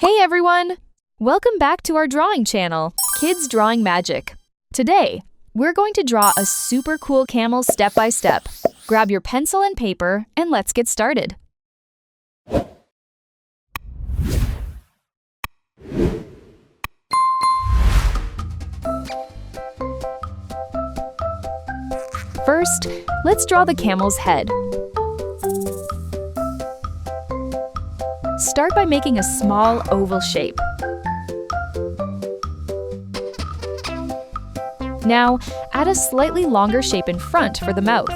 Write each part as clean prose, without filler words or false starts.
Hey everyone! Welcome back to our drawing channel, Kids Drawing Magic. Today, we're going to draw a super cool camel step by step. Grab your pencil and paper and let's get started. First, let's draw the camel's head. Start by making a small oval shape. Now, add a slightly longer shape in front for the mouth.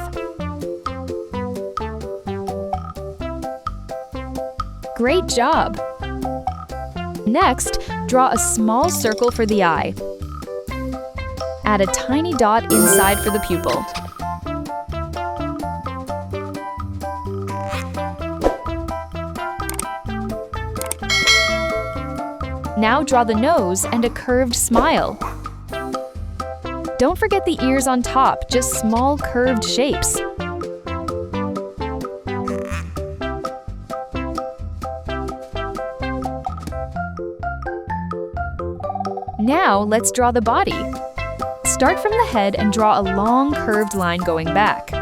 Great job! Next, draw a small circle for the eye. Add a tiny dot inside for the pupil. Now draw the nose and a curved smile. Don't forget the ears on top, just small curved shapes. Now let's draw the body. Start from the head and draw a long curved line going back.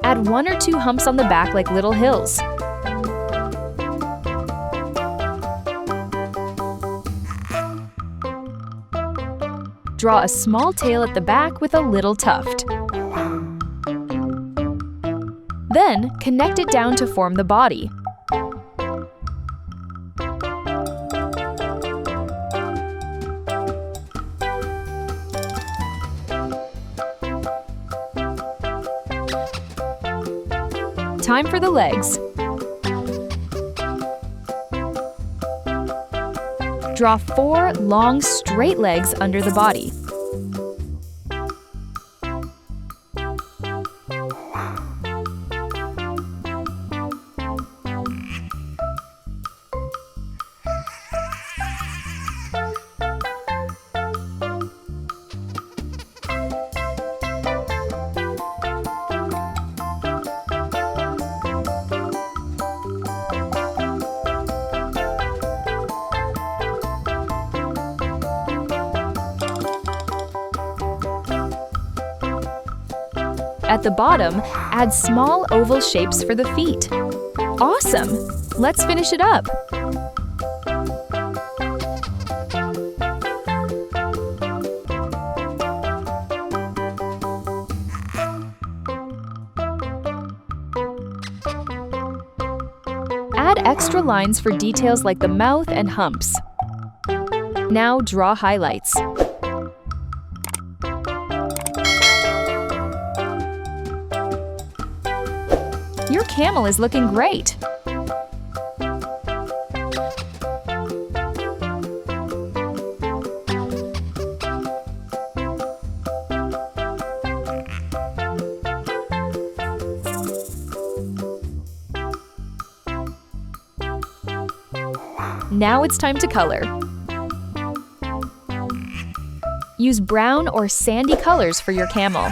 Add 1 or 2 humps on the back like little hills. Draw a small tail at the back with a little tuft. Then, connect it down to form the body. Time for the legs. Draw 4 long, straight legs under the body. At the bottom, add small oval shapes for the feet. Awesome! Let's finish it up. Add extra lines for details like the mouth and humps. Now draw highlights. Your camel is looking great! Now it's time to color. Use brown or sandy colors for your camel.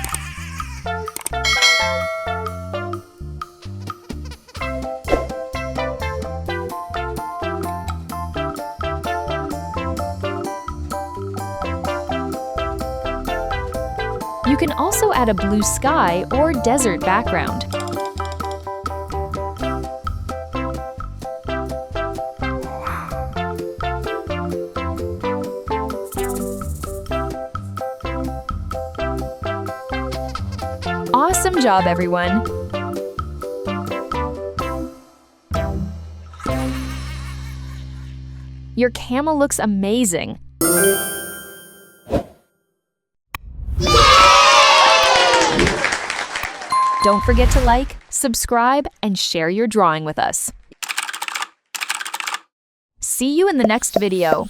You can also add a blue sky or desert background. Awesome job, everyone! Your camel looks amazing! Don't forget to like, subscribe, and share your drawing with us. See you in the next video.